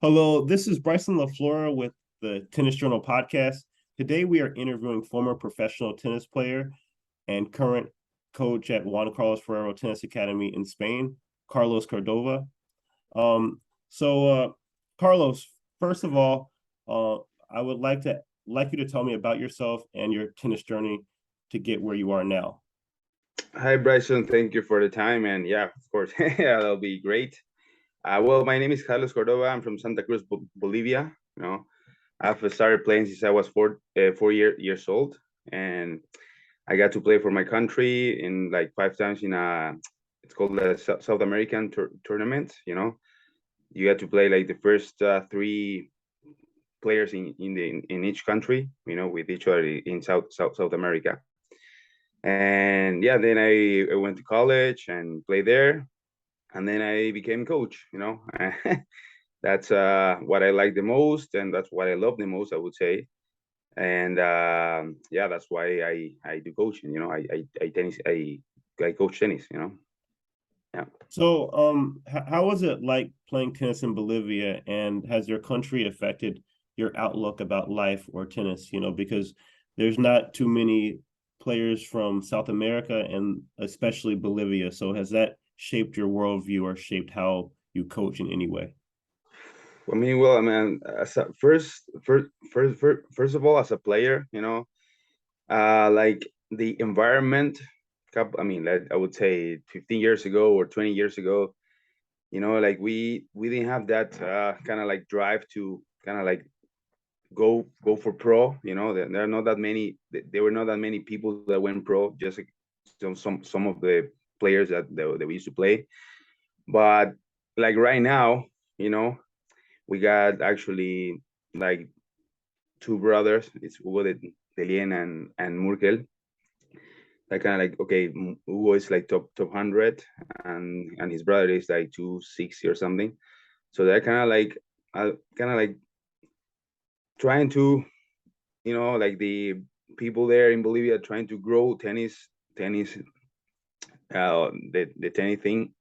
Hello, this is Bryson LaFleur with the Tennis Journal podcast. Today we are interviewing former professional tennis player and current coach at Juan Carlos Ferrero Tennis Academy in Spain, Carlos Cordova. Um, so Carlos, first of all, uh, I would like you to tell me about yourself and your tennis journey to get where you are now. Hi, Bryson. Thank you for the time. And yeah, of course, yeah, that'll be great. Well, my name is Carlos Cordova. I'm from Santa Cruz, Bolivia. I've started playing since I was four years old, and I got to play for my country in like 5 times in it's called the South American tournament. You get to play like the first three players in each country. With each other in South America. And yeah, then I went to college and played there, and then I became coach. That's what I like the most, and that's what I love the most, I would say. And yeah, that's why I do coaching. I coach tennis. Yeah. How was it like playing tennis in Bolivia, and has your country affected your outlook about life or tennis? Because there's not too many players from South America and especially Bolivia. So has that shaped your worldview or shaped how you coach in any way? I mean, as a first of all, as a player, like the environment. I mean, like I would say 15 years ago or 20 years ago, like we didn't have that kind of like drive to kind of like go for pro. There are not that many. There were not that many people that went pro. Just like some of the players that we used to play. But like right now, you know, we got actually like two brothers. It's Hugo de Lien and Murkel. Like kind of like okay, Hugo is like top 100, and his brother is like 260 or something. So they're kind of like trying to, like the people there in Bolivia trying to grow tennis, the tennis thing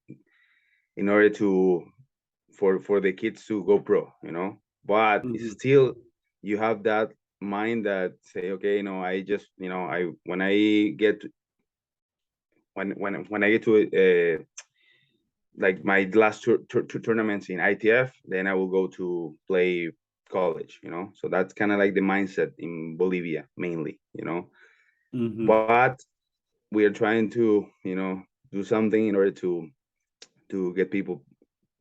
in order to for the kids to go pro. But it's Mm-hmm. still you have that mind that say, okay, I just, I when I get to, when I get to like my last tournaments in ITF, then I will go to play college. So that's kind of like the mindset in Bolivia mainly. Mm-hmm. But we are trying to, do something in order to get people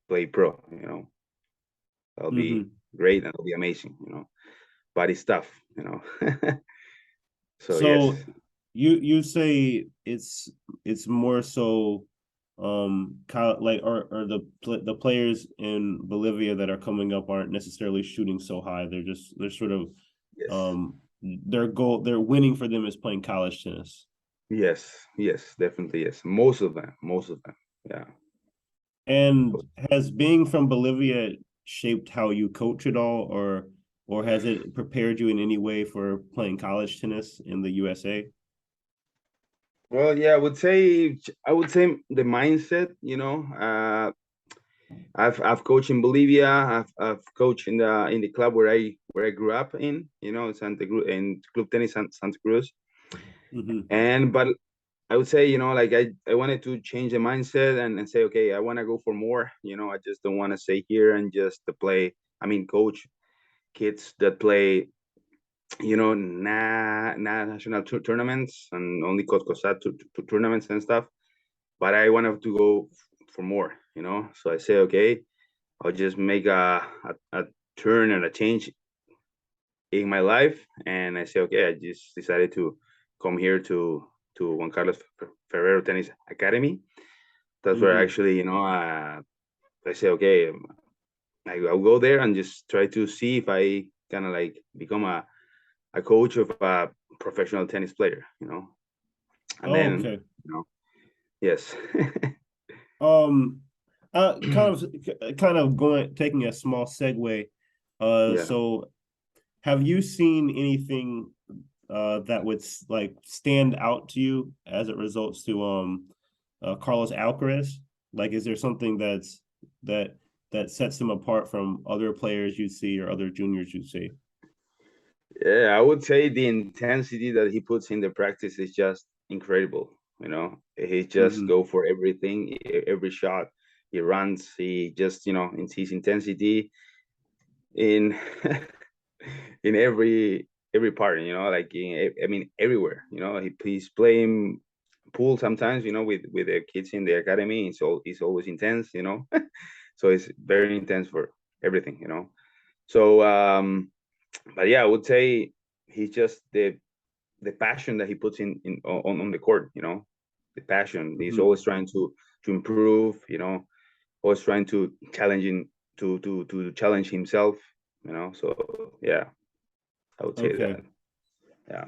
play pro. That'll be Mm-hmm. great and it'll be amazing. But it's tough. So yes. So you say it's more so like or the players in Bolivia that are coming up aren't necessarily shooting so high. They're sort of Yes. um their winning for them is playing college tennis. Yes, definitely yes. Most of them. Yeah. And has being from Bolivia shaped how you coach at all, or has it prepared you in any way for playing college tennis in the USA? Well, yeah, I would say the mindset. I've coached in Bolivia. I've coached in the club where I grew up in. In Club Tennis Santa Cruz. Mm-hmm. But I would say, like I wanted to change the mindset and say, okay, I want to go for more. I just don't want to stay here and just to play. I mean, coach kids that play, national tournaments and only COSAT tournaments and stuff. But I wanted to go for more. So I say, okay, I'll just make a turn and a change in my life. And I say, okay, I just decided to come here to Juan Carlos Ferrero Tennis Academy. That's where Mm-hmm. actually, I say, okay, I'll go there and just try to see if I kind of like become a coach of a professional tennis player. And Oh, then, okay. yes. Um, kind of going taking a small segue. Yeah. So have you seen anything that would like stand out to you as it results to Carlos Alcaraz? Like, is there something that that sets him apart from other players you see or other juniors you see? Yeah, I would say the intensity that he puts in the practice is just incredible. He just Mm-hmm. go for everything, every shot. He runs. He just, in his intensity in in every part. Like I mean everywhere. He's playing pool sometimes. With the kids in the academy. It's always intense. So it's very intense for everything. So but yeah, I would say he's just the passion that he puts in on the court. The passion. He's Mm-hmm. always trying to improve. Always trying to challenging to challenge himself. So yeah, I would say that. Okay. Yeah.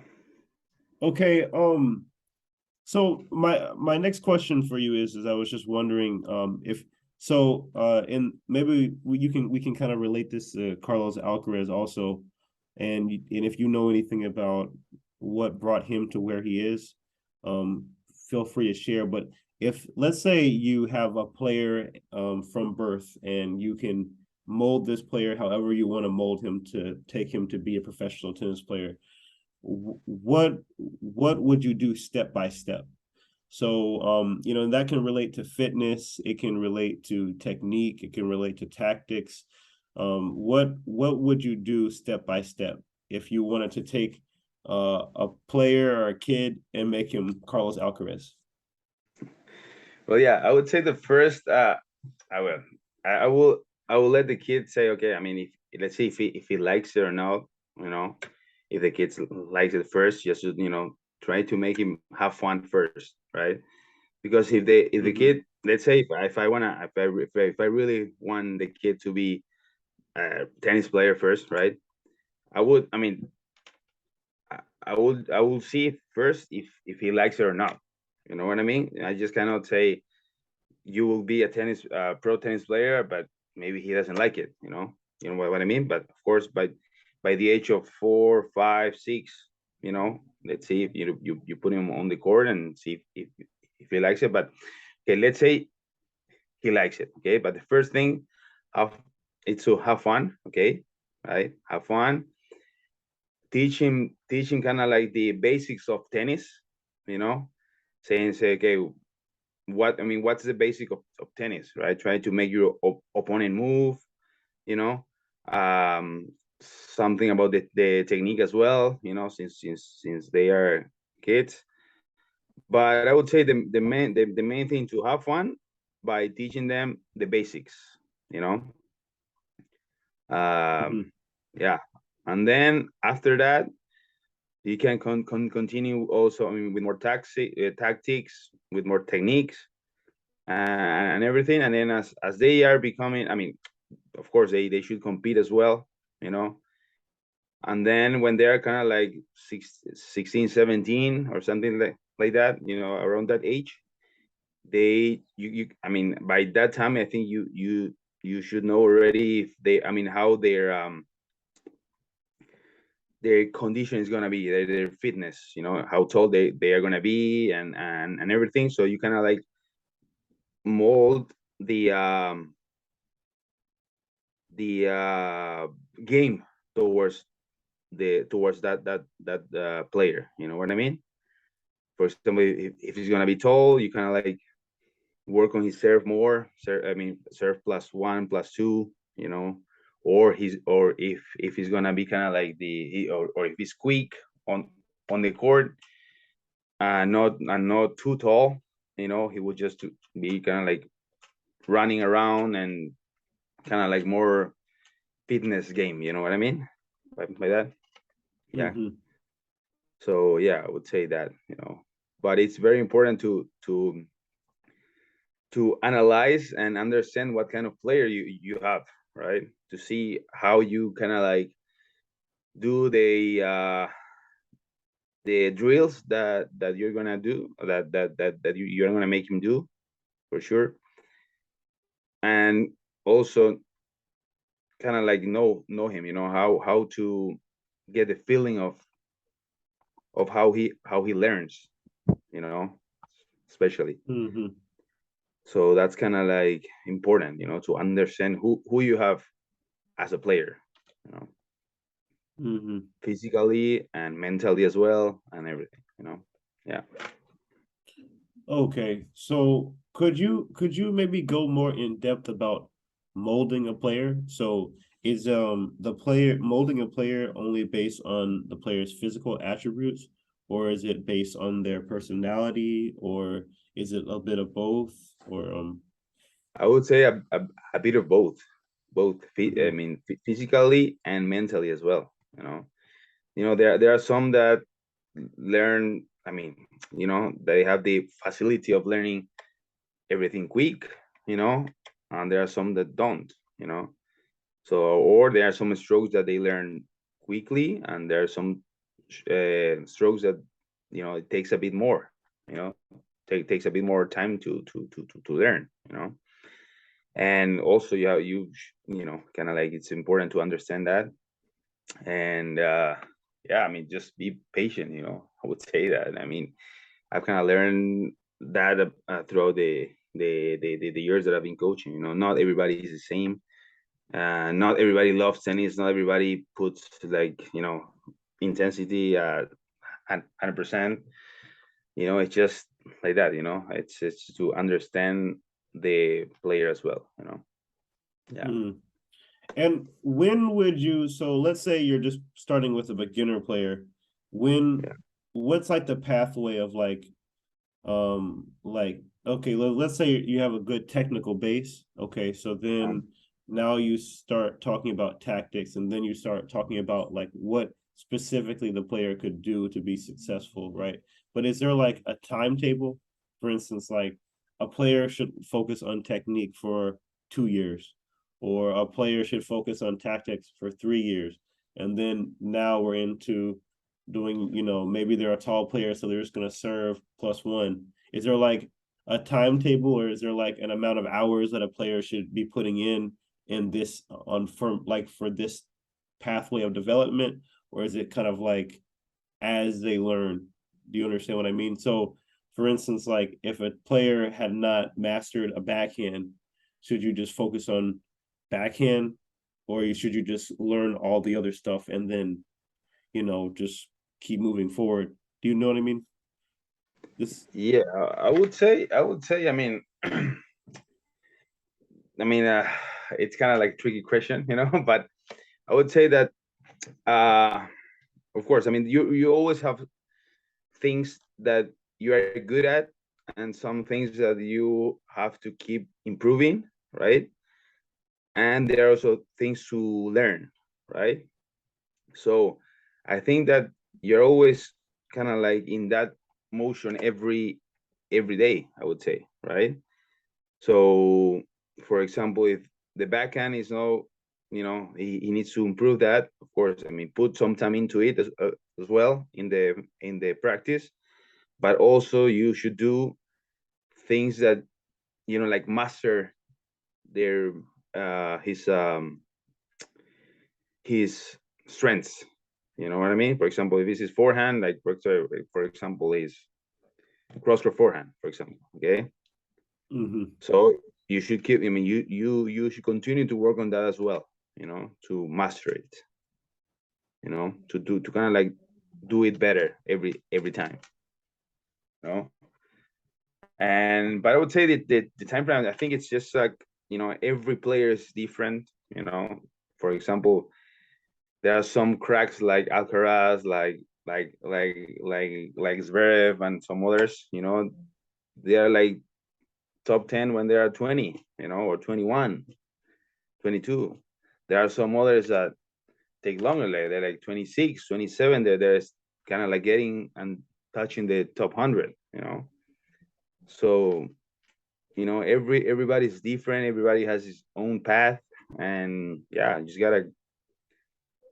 Okay. So my next question for you is I was just wondering if so and maybe we can kind of relate this to Carlos Alcaraz also, and if you know anything about what brought him to where he is, feel free to share. But if let's say you have a player from birth and you can mold this player however you want to mold him to take him to be a professional tennis player, what would you do step by step? So that can relate to fitness, it can relate to technique, it can relate to tactics. What would you do step by step if you wanted to take a player or a kid and make him Carlos Alcaraz? Well, yeah, I would say the first. I will. I will. I will let the kid say, okay. I mean, if let's see if he likes it or not. You know, if the kid likes it first, just try to make him have fun first, right? Because if the Mm-hmm. kid, let's say if I wanna if I really want the kid to be a tennis player first, right? I would. I mean, I will see first if he likes it or not. You know what I mean? I just cannot say you will be a pro tennis player, but maybe he doesn't like it. You know what I mean. But of course, by the age of 4, 5, 6, let's see if you put him on the court and see if he likes it. But okay, let's say he likes it. Okay, but the first thing, have it's to have fun. Okay, right? Have fun. Teach him kind of like the basics of tennis. You know, say okay, what's the basic of tennis, right? Try to make your opponent move, you know, um, something about the technique as well, since they are kids. But I would say the main thing to have fun by teaching them the basics, you know. Mm-hmm. Yeah, and then after that, you can continue also. I mean, with more tactics, with more techniques, and everything. And then as they are becoming, I mean, of course they should compete as well, you know. And then when they're kind of like 16, 17 or something like that, around that age, I mean, by that time, I think you should know already if I mean, how their condition is gonna be, their fitness, how tall they are gonna be, and everything. So you kind of like mold the game towards that player. You know what I mean? For example, if he's gonna be tall, you kind of like work on his serve more. I mean, serve +1, +2. Or if he's gonna be kind of like or if he's quick on the court, not too tall. He would just to be kind of like running around and kind of like more fitness game. You know what I mean? By that, yeah. Mm-hmm. So yeah, I would say that. But it's very important to analyze and understand what kind of player you have, right? To see how you kind of like do the drills that you're gonna do, that you're gonna make him do, for sure. And also kind of like know him, how to get the feeling of how he learns, you know especially. Mm-hmm. So that's kind of like important, to understand who you have as a player, you know, Mm-hmm. physically and mentally as well, and everything. Yeah. Okay, so could you maybe go more in depth about molding a player? So is the player molding a player only based on the player's physical attributes, or is it based on their personality, or is it a bit of both? Or I would say a bit of both. I mhm, mean, physically and mentally as well. There are some that learn. I mean, they have the facility of learning everything quick. You know, and there are some that don't. You know, so or there are some strokes that they learn quickly, and there are some strokes that it takes a bit more. You know, takes a bit more time to learn. And also kind of like it's important to understand that. And yeah, I mean, just be patient. I would say that. I mean, I've kind of learned that throughout the years that I've been coaching. Not everybody is the same. Not everybody loves tennis. Not everybody puts like intensity at 100%. It's just like that. It's to understand the player as well. Yeah. mhm. And when would you, so let's say you're just starting with a beginner player, when Yeah. what's like the pathway of like okay, let's say you have a good technical base. Okay, so Um, then now you start talking about tactics, and then you start talking about like what specifically the player could do to be successful, right? But is there like a timetable? For instance, like a player should focus on technique for 2 years, or a player should focus on tactics for 3 years, and then now we're into doing, maybe they're a tall player, so they're just going to serve +1. Is there like a timetable, or is there like an amount of hours that a player should be putting in this on for this pathway of development, or is it kind of like as they learn? Do you understand what I mean? So for instance, like if a player had not mastered a backhand, should you just focus on backhand, or should you just learn all the other stuff and then just keep moving forward? Do you know what I mean? This yeah, I would say, I mean, I mean, it's kind of like tricky question, but I would say that, uh, of course, I mean, you always have things that you are good at and some things that you have to keep improving, right? And there are also things to learn, right? So I think that you're always kind of like in that motion every day, I would say, right? So, for example, if the backhand is no, he needs to improve that. Of course, I mean, put some time into it as well in the practice. But also, you should do things that like master their uh, his um his strengths. You know what I mean? For example, if it's his forehand, like for example, is cross court forehand, for example. Okay, mhm. so you should keep. I mean, you should continue to work on that as well. To master it. To kind of like do it better every time. You know, and but I would say that the time frame. I think it's just like every player is different. For example, there are some cracks like Alcaraz, like Zverev and some others. They are like top 10 when they are 20, or 21, 22. There are some others that take longer, like they're like 26, 27. They're kind of like getting and touching the top 100. So, everybody's different. Everybody has his own path. And yeah, you just gotta,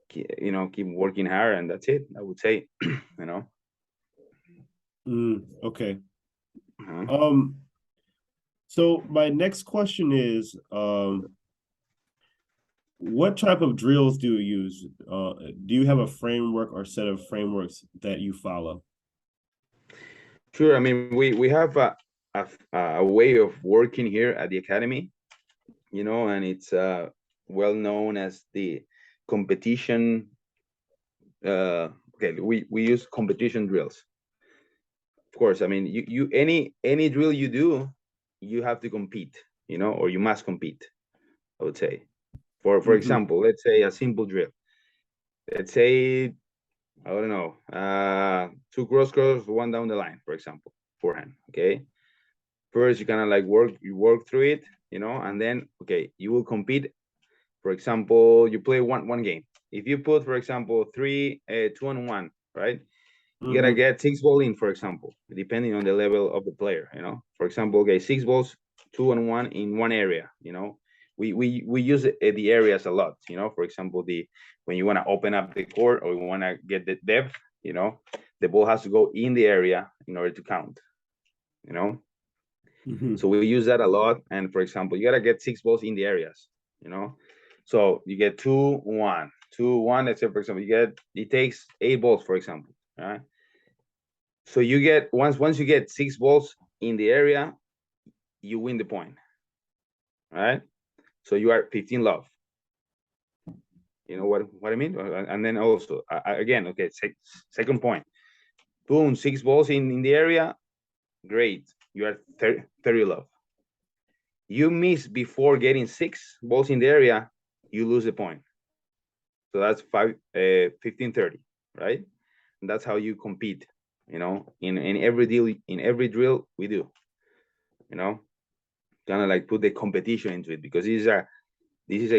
keep working hard, and that's it, I would say. you know. Okay. Uh-huh. Um, so my next question is, what type of drills do you use? Do you have a framework or set of frameworks that you follow? Sure. I mean, we have. a way of working here at the academy, you know, and it's well known as the competition. Okay, we use competition drills. Of course, I mean, you any drill you do, you have to compete, you know, or you must compete, I would say. For Mm-hmm. example, let's say a simple drill. Let's say, I don't know, two cross curls, one down the line, for example, forehand. Okay. First, you kind of like work through it, you know, and then okay, you will compete. For example, you play one game. If you put, for example, 2-on-1, right? You gotta Mm-hmm. get 6 ball in, for example, depending on the level of the player, you know. For example, okay, 6 balls, 2-on-1 in one area, you know. We use the areas a lot, you know. For example, the when you want to open up the court or you want to get the depth, you know, the ball has to go in the area in order to count, you know. Mm-hmm. So we use that a lot. And for example, you gotta get 6 balls in the areas, you know. So you get 2-1, 2-1. Let's say, for example, it takes 8 balls, for example, right? So you get once you get 6 balls in the area, you win the point, right? So you are 15 love. You know what I mean? And then also again, okay, second point. Boom, 6 balls in the area, great. You are 30 love. You miss before getting 6 balls in the area, you lose the point. So that's 15-30, right? And that's how you compete, you know, in every deal, in every drill we do, you know, kind of like put the competition into it, because this is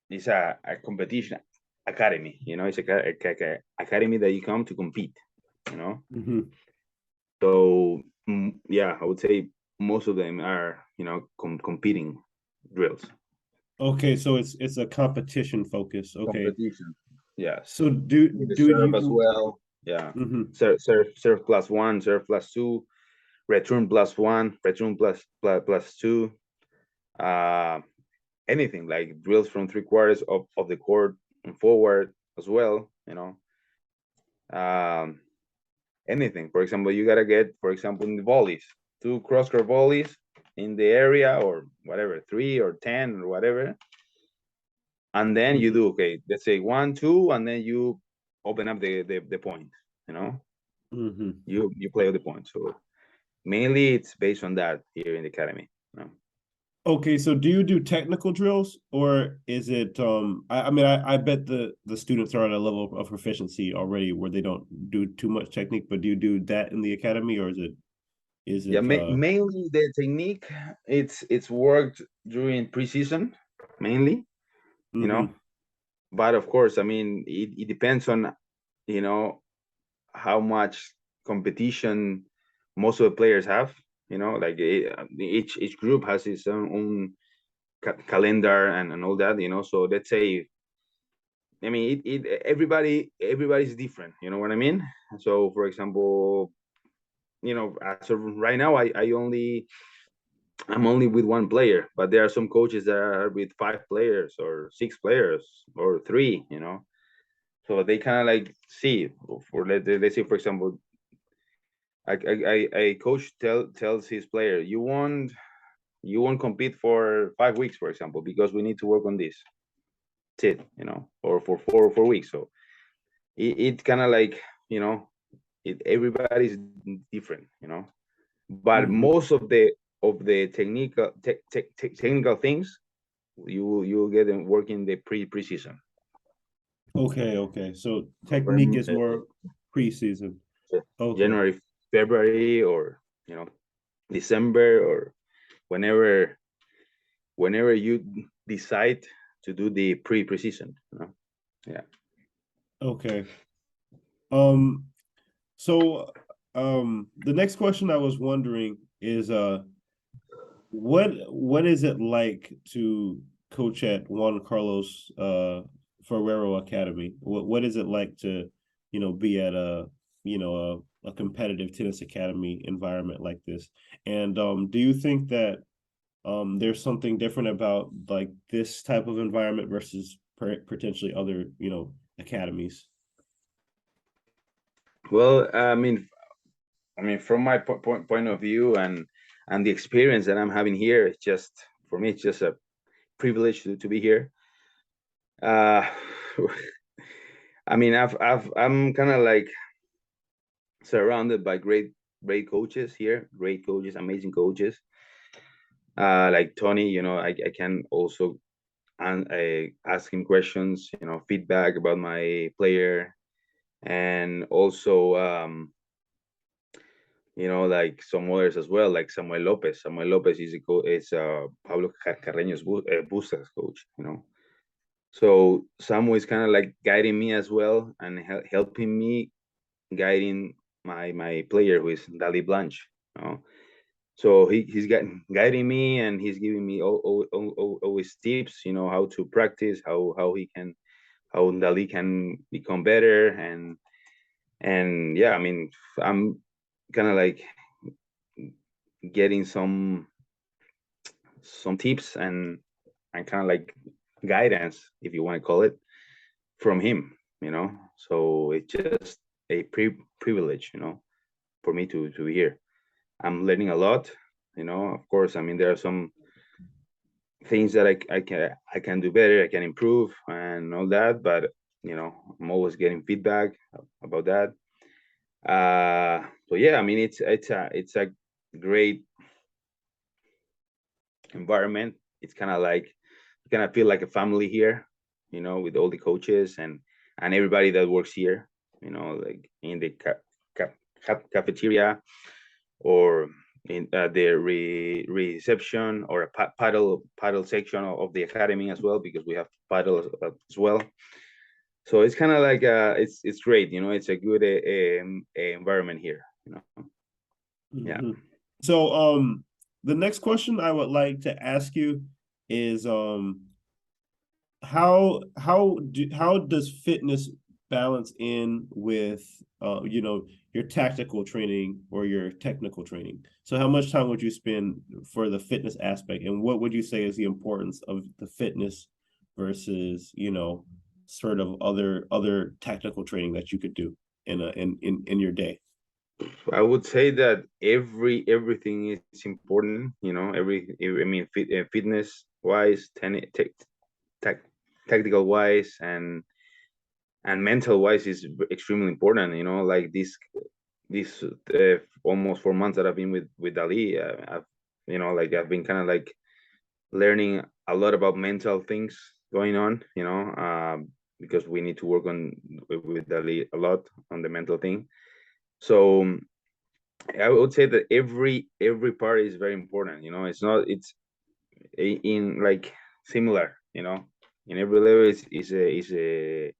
it's a competition academy, you know. It's a academy that you come to compete, you know. Mm-hmm. So yeah, I would say most of them are, you know, competing drills. Okay, so it's a competition focus. Okay. Competition, yes. So do With the do serve as you well. Yeah. mm-hmm. Serve plus one, serve plus two, return plus one, return plus two. Uh, anything like drills from 3/4 of the court and forward as well. You know. Anything. For example, you gotta get, for example, in the volleys, 2 cross-court volleys in the area or whatever, 3 or 10 or whatever. And then you Mm-hmm. do, okay, let's say 1-2, and then you open up the point, you know. Mm-hmm. You play with the point. So mainly it's based on that here in the academy, you know? Okay, so do you do technical drills or is it I mean I bet the students are at a level of proficiency already where they don't do too much technique, but do you do that in the academy or is Yeah, it mainly the technique, it's worked during preseason mainly, you know. mm-hmm. But of course, I mean, it depends on, you know, how much competition most of the players have, you know. Like each group has its own calendar and all that, you know. So let's say, I mean, everybody's different, you know what I mean. So for example, you know, as of right now, I'm only with one player, but there are some coaches that are with 5 players or 6 players or 3, you know. So they kind of like see, for let's say, for example, a coach tells his player, you won't compete for 5 weeks, for example, because we need to work on this. That's it, you know, or for 4 weeks. So it kind of like, you know, everybody's different, you know. But Mm-hmm. most of the technical things, you'll get them working the preseason. Okay. So technique November, is more preseason. Okay. January, February, or, you know, December, or whenever you decide to do the preseason, you know? Yeah. Okay. Um so the next question I was wondering is what is it like to coach at Juan Carlos Ferrero Academy? What is it like to, be at a competitive tennis academy environment like this? And do you think that there's something different about like this type of environment versus potentially other, academies? Well, I mean, I mean, from my point of view and the experience that I'm having here, it's just for me, it's just a privilege to be here. Uh, I mean, I'm kind of like surrounded by great coaches here, great coaches, amazing coaches. Like Tony, I can also and ask him questions, feedback about my player, and also like some others as well, like Samuel Lopez. Samuel Lopez is Pablo Carreño's boosters coach. So Samuel is kind of like guiding me as well and helping me guiding my player who is Dali Blanche. So he's guiding me and he's giving me always tips, how to practice, how Dali can become better, and yeah, I mean, I'm kind of like getting some tips and kind of like guidance, if you want to call it, from him. So it's just a privilege, for me to be here. I'm learning a lot, of course. I mean, there are some things that I can do better, I can improve and all that, but I'm always getting feedback about that. So yeah, I mean, it's a great environment. It's kind of like you kind of feel like a family here, with all the coaches and everybody that works here, like in the cafeteria or in the reception or a paddle section of the academy as well, because we have paddle as well. So it's kind of like it's great, it's a good environment here, yeah. Mhm. So, the next question I would like to ask you is, how does fitness balance in with your tactical training or your technical training? So how much time would you spend for the fitness aspect, and what would you say is the importance of the fitness versus sort of other tactical training that you could do in your day? I would say that everything is important. I mean, fitness wise, tactical wise, and mental wise is extremely important. Like this almost 4 months that I've been with Ali, I've been kind of like learning a lot about mental things going on. Because we need to work on with Ali a lot on the mental thing. So I would say that every part is very important. It's in like similar. In every level is the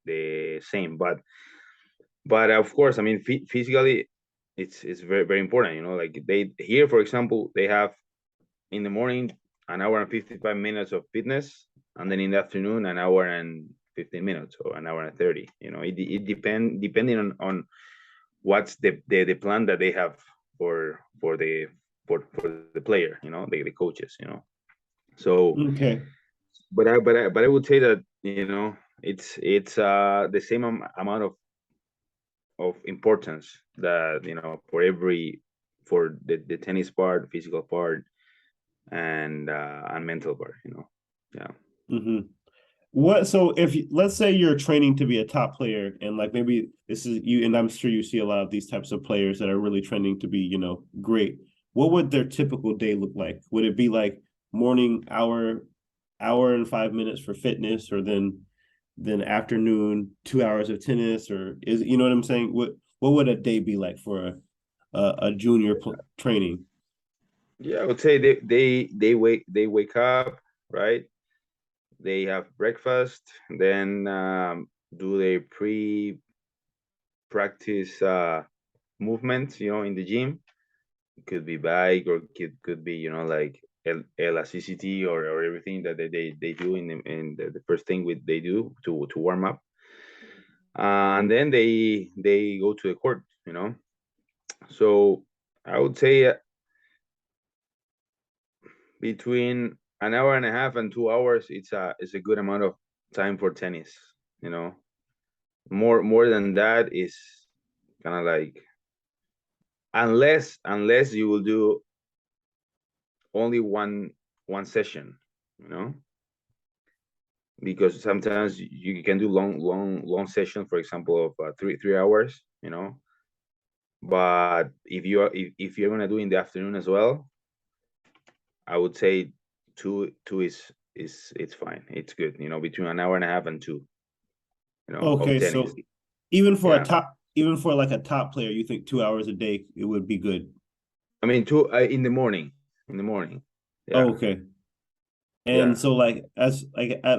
same, but of course, I mean, physically, it's very very important. Like they here, for example, they have in the morning an hour and 55 minutes of fitness, and then in the afternoon an hour and 15 minutes or an hour and 30. Depending on what's the plan that they have for the player, the coaches. So Okay. but I would say that it's the same amount of importance that for the tennis part, physical part, and mental part. Yeah. Mm-hmm. So if let's say you're training to be a top player, and like maybe this is you, and I'm sure you see a lot of these types of players that are really trending to be great. What would their typical day look like? Would it be like morning hour and 5 minutes for fitness, or then afternoon 2 hours of tennis, or is what I'm saying? What would a day be like for a junior training? Yeah, I would say they wake up, right? They have breakfast, then do their pre-practice movements, in the gym. It could be bike or could be, like elasticity or everything that they do in the first thing they do to warm up. And then they go to the court. So I would say between an hour and a half and 2 hours, it's a good amount of time for tennis. You know, more than that is kind of like unless you will do only one session, you know, because sometimes you can do long session, for example, of 3 hours, you know. But if you're gonna do in the afternoon as well, I would say two is it's fine. It's good, you know, between an hour and a half and two, you know, of Okay, tennis. so Yeah, even for like a top player, you think 2 hours a day it would be good. I mean two in the morning. In the morning. Yeah, Okay. And yeah, so like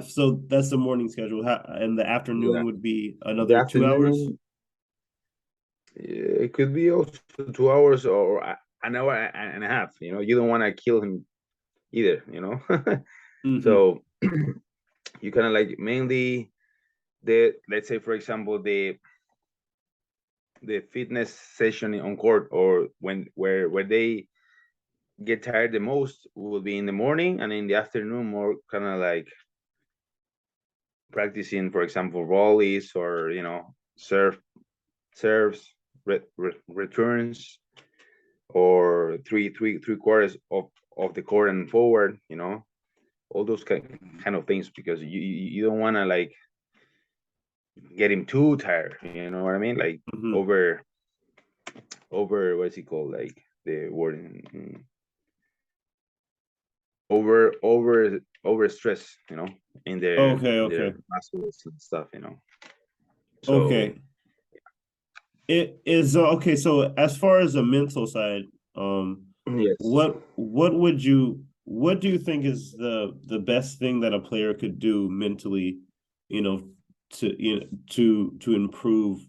so that's the morning schedule. And the yeah. afternoon would be In the another 2 hours. afternoon, it could be also 2 hours or an hour and a half. You know, you don't want to kill him either. You know, Mm-hmm. so you kind of like mainly the, let's say for example, the fitness session on court, or where they get tired the most will be in the morning, and in the afternoon more kind of like practicing, for example, volleys, or you know, serves, returns, or three quarters of the court and forward, you know, all those kind of things, because you don't want to like get him too tired, you know what I mean, like Mm-hmm. over what's it called, like the word over stress, you know, Okay, in their okay. muscles and stuff, you know. So Okay. It is okay. So as far as the mental side, um, yes, what do you think is the best thing that a player could do mentally, you know, to improve,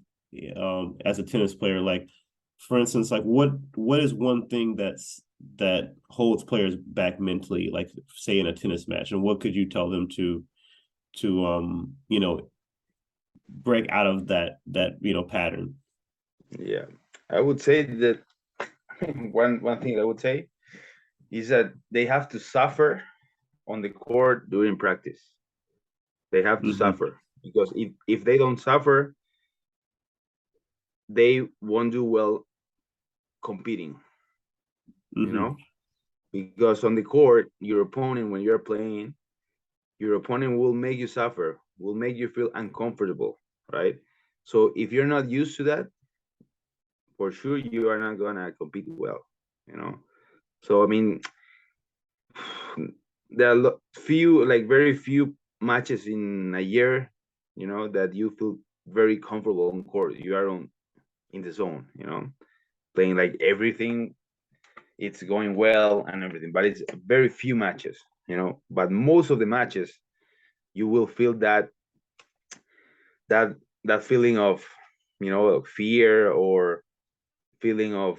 as a tennis player? Like, for instance, like what is one thing that holds players back mentally, like say in a tennis match, and what could you tell them to break out of that pattern? yeah, I would say that one thing I would say is that they have to suffer on the court during practice. They have to Mm-hmm. suffer, because if they don't suffer, they won't do well competing, you Mm-hmm. know, because on the court, your opponent, when you're playing, your opponent will make you suffer, will make you feel uncomfortable, right? So if you're not used to that, for sure you are not gonna compete well, you know. So I mean, there are few, like very few matches in a year, you know, that you feel very comfortable on court. You are on in the zone, you know, playing like everything, it's going well and everything. But it's very few matches, you know. But most of the matches, you will feel that that feeling of, you know, of fear, or feeling of,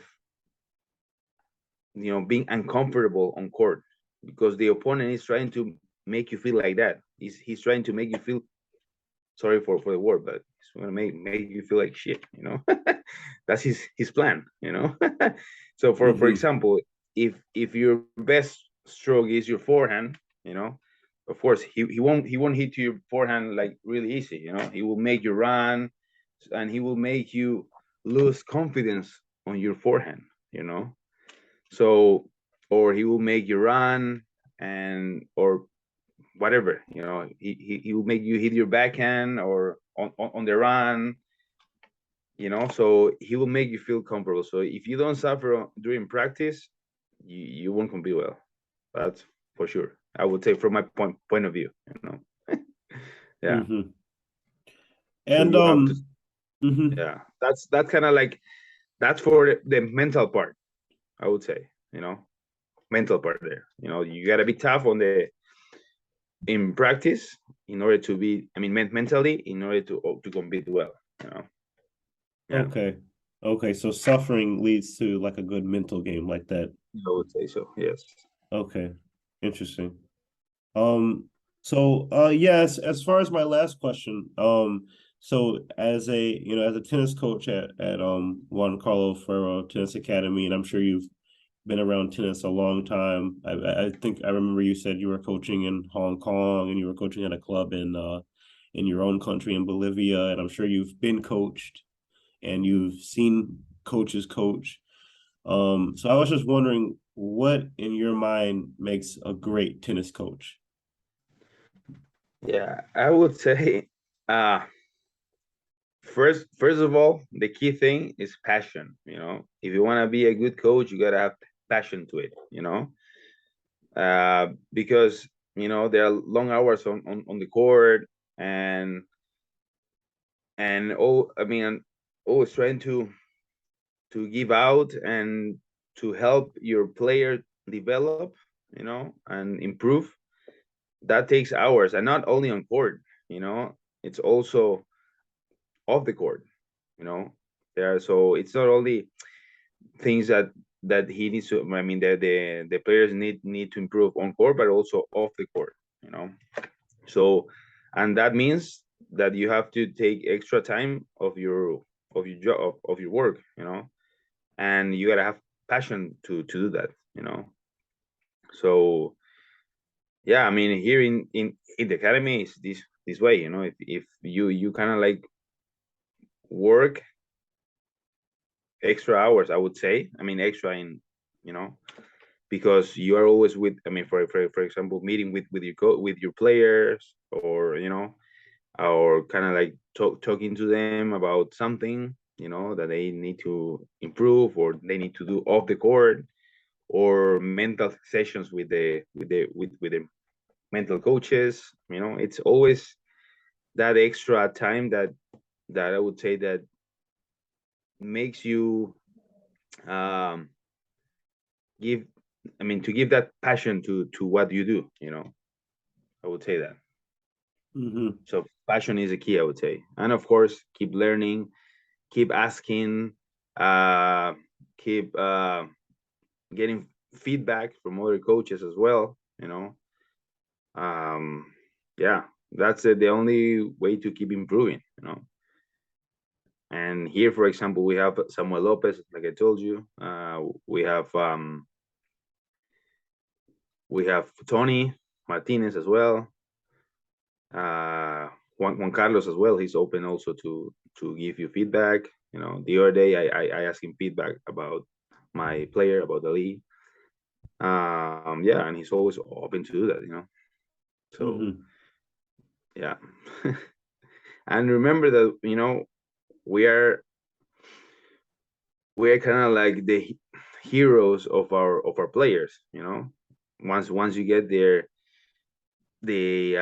you know, being uncomfortable on court, because the opponent is trying to make you feel like that. He's trying to make you feel, sorry for the word, but he's going to make you feel like shit, you know. That's his plan, you know. So for Mm-hmm. example, if your best stroke is your forehand, you know, of course he won't hit your forehand like really easy, you know. He will make you run, and he will make you lose confidence on your forehand, you know. So, or he will make you run, and or whatever, you know, he will make you hit your backhand or on the run, you know. So he will make you feel comfortable. So if you don't suffer during practice, you won't compete well. That's for sure, I would say, from my point of view, you know. Yeah, Mm-hmm. so And you have to, mhm. yeah, that's kind of like, that's for the mental part, I would say, you know, mental part there, you know. You got to be tough on the in practice in order to be, I mean, mentally, in order to compete well, you know. Yeah, Okay. Okay, so suffering leads to like a good mental game like that. I would say so, yes. Okay. Interesting. Um, so yes, as far as my last question, so as a tennis coach at Juan Carlos Ferrero Tennis Academy, and I'm sure you've been around tennis a long time. I think I remember you said you were coaching in Hong Kong and you were coaching at a club in your own country in Bolivia, and I'm sure you've been coached and you've seen coaches coach. So I was just wondering, what in your mind makes a great tennis coach? Yeah, I would say, uh, first of all, the key thing is passion. If you want to be a good coach, you gotta have passion to it. Because there are long hours on the court, and I mean, always trying to give out and to help your player develop, and improve. That takes hours, and not only on court. It's also off the court. You know, so it's not only things that he needs to. I mean, the players need to improve on court, but also off the court. You know, so and that means that you have to take extra time of your job of your work. And you gotta have passion to do that. So yeah, I mean, here in the academy is this way. If you kind of like work extra hours, I would say. I mean, extra in you know because you are always with. I mean, for example, meeting with your players, or kind of like talking to them about something that they need to improve or they need to do off the court, or mental sessions with the mental coaches. It's always that extra time that I would say that makes you um give I mean, to give that passion to what you do. I would say that. Mm-hmm. So passion is a key, I would say. And of course, keep learning, keep asking, uh keep getting feedback from other coaches as well. um yeah, that's the only way to keep improving. And here, for example, we have Samuel Lopez, like I told you. We have Tony Martinez as well. Juan Carlos as well. He's open also to give you feedback. The other day I asked him feedback about my player, about the league. Yeah, and he's always open to do that. So Mm-hmm. yeah. And remember that we are we are kind of like the heroes of our players. Once you get there, the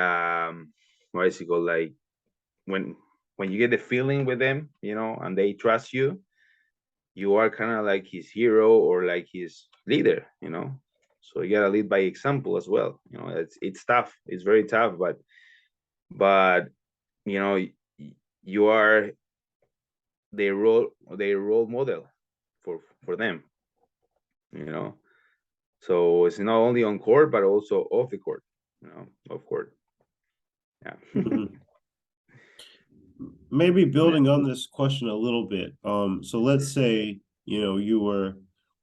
what is it called, like when you get the feeling with them, and they trust you, you are kind of like his hero or like his leader. So you gotta lead by example as well. It's tough, it's very tough, but you know you are their role model for them. you know so it's not only on court but also off the court, of court. Yeah. Mm-hmm. Maybe building on this question a little bit. So let's say, you were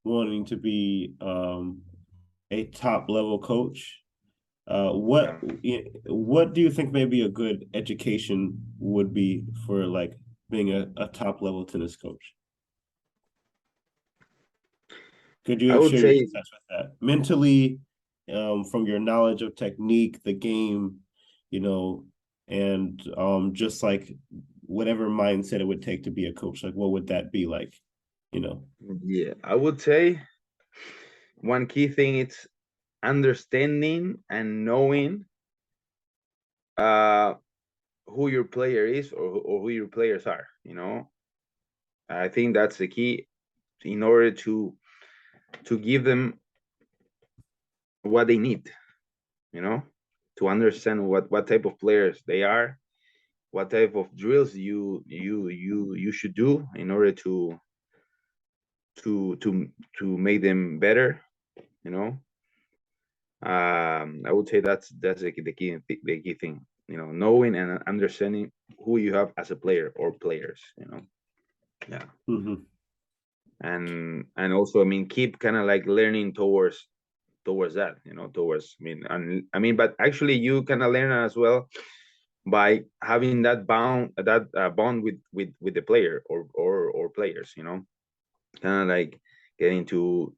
wanting to be a top level coach. What Yeah. what do you think maybe a good education would be for like being a top level tennis coach? Could I you would share your say, success with that mentally, from your knowledge of technique, the game, you know, and just like whatever mindset it would take to be a coach? Like, what would that be like? You know. yeah, I would say one key thing is understanding and knowing uh who your player is, or who your players are. I think that's the key in order to give them what they need, you know, to understand what type of players they are, what type of drills you should do in order to make them better. You know, I would say that's the key thing. Knowing and understanding who you have as a player or players. Yeah. Mm-hmm. And also, I mean, keep kind of like learning towards that. But actually you kind of learn as well by having that bond with the player or players. Kind of like getting to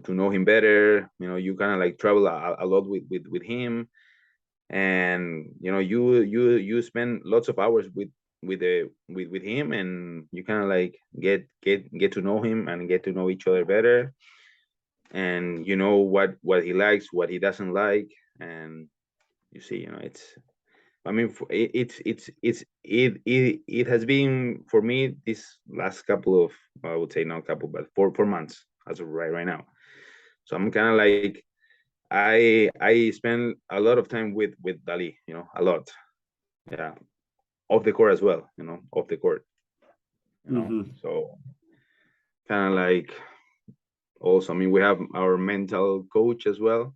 know him better. You kind of like travel a lot with him, and you spend lots of hours with him, and you kind of like get to know him and get to know each other better, and you know what he likes, what he doesn't like, and you see, it's. I mean, it has been for me this last couple of, I would say not couple, but 4 months as of right now. So I'm kind of like, I spend a lot of time with Dali, a lot. Yeah, off the court as well, off the court, Mm-hmm. So kind of like also, I mean, we have our mental coach as well.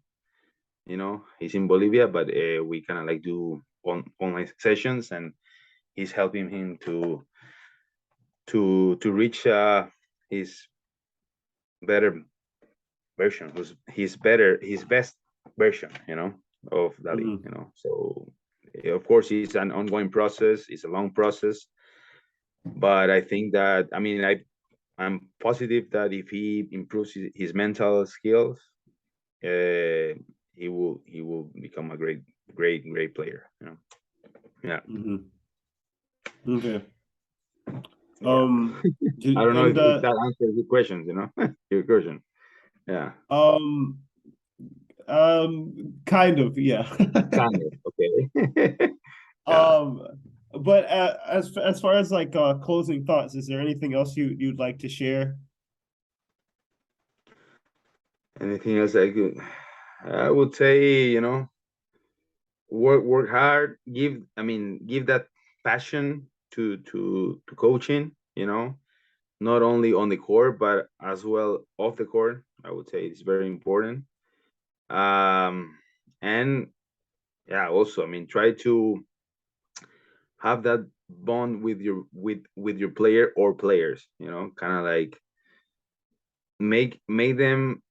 He's in Bolivia, but we kind of like do online sessions, and he's helping him to reach his better version, his best version, of Dali, Mm-hmm. So of course it's an ongoing process, it's a long process, but I think that, I mean, I'm positive that if he improves his mental skills, uh, he will become a great player, Yeah. Mm-hmm. Okay. Yeah. I don't know And if that answers your questions, your question. Yeah. um, kind of, yeah. Kind of. Okay. Yeah. Um, but as far as like closing thoughts, is there anything else you'd like to share? Anything else I would say, work hard, give that passion to coaching, not only on the court, but as well off the court. I would say it's very important. And yeah, also, I mean, try to have that bond with your player or players, kind of like make them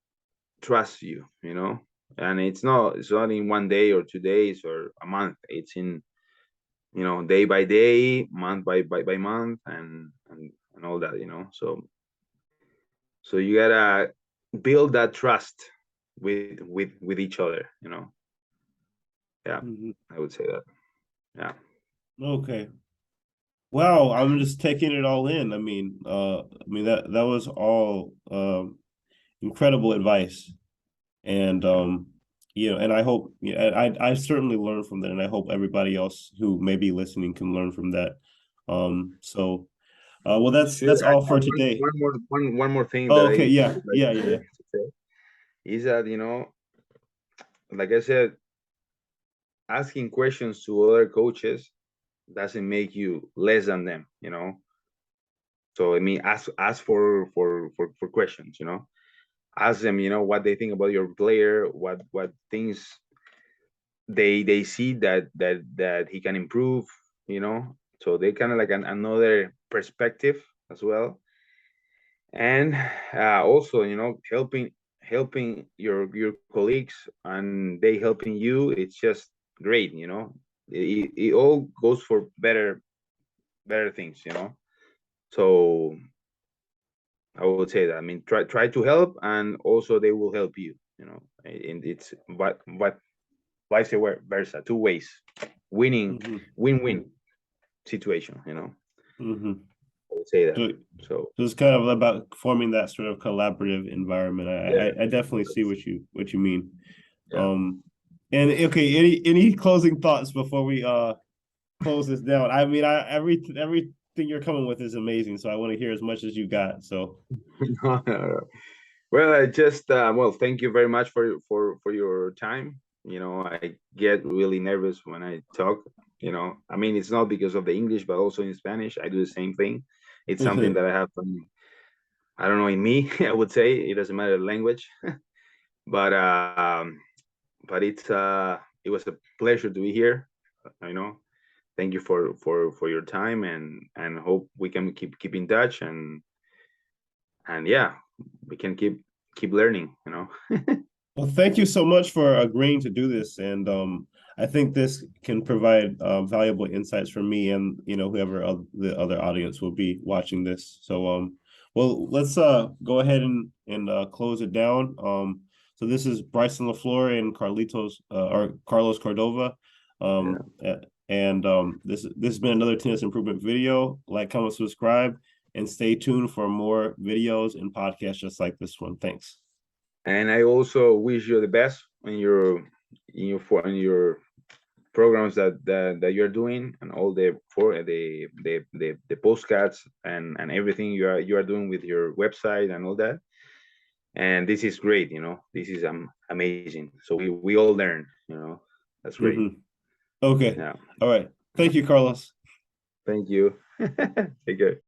trust you, and it's not in one day or 2 days or a month. It's in, day by day, month by month, and all that, so you gotta build that trust with each other, yeah. Mhm. I would say that. Yeah. Okay. Wow, I'm just taking it all in. I mean that was all incredible advice. And and I hope, yeah, I certainly learned from that, and I hope everybody else who may be listening can learn from that. So well, Sure. that's all for today. One more thing that Oh, I okay, yeah, would like yeah, to yeah, say is that, like I said, asking questions to other coaches doesn't make you less than them, so I mean, ask for questions, ask them, what they think about your player, what things they see that he can improve, so they kind of like another perspective as well. And also, helping your colleagues, and they helping you, it's just great, it all goes for better things, so I would say that, I mean, try to help, and also they will help you, and it's what vice versa, two ways, winning, hmm win-win situation, hmm I would say that. So, So so it's kind of about forming that sort of collaborative environment. yeah, I definitely see what you mean. yeah. Um, and okay, any closing thoughts before we close this down? I mean, everything you're coming with is amazing, so I want to hear as much as you got. So, Well, I just well, thank you very much for your time. I get really nervous when I talk. I mean, it's not because of the English, but also in Spanish, I do the same thing. It's something that I have, I don't know, in me. I would say it doesn't matter the language, but it was a pleasure to be here. You know, Thank you for your time, and hope we can keep in touch, and yeah, we can keep learning. well, thank you so much for agreeing to do this, and I think this can provide valuable insights for me and whoever the other audience will be watching this. So Well, let's go ahead and close it down. So this is Bryson LaFleur and Carlitos or Carlos Cordova. Yeah. And this has been another tennis improvement video. Like, comment, subscribe, and stay tuned for more videos and podcasts just like this one. Thanks. And I also wish you the best in your programs that you're doing, and all the postcards and everything you are doing with your website and all that. And this is great, this is amazing. So we all learn, that's great. Okay. Yeah. All right. Thank you, Carlos. Thank you. Take care.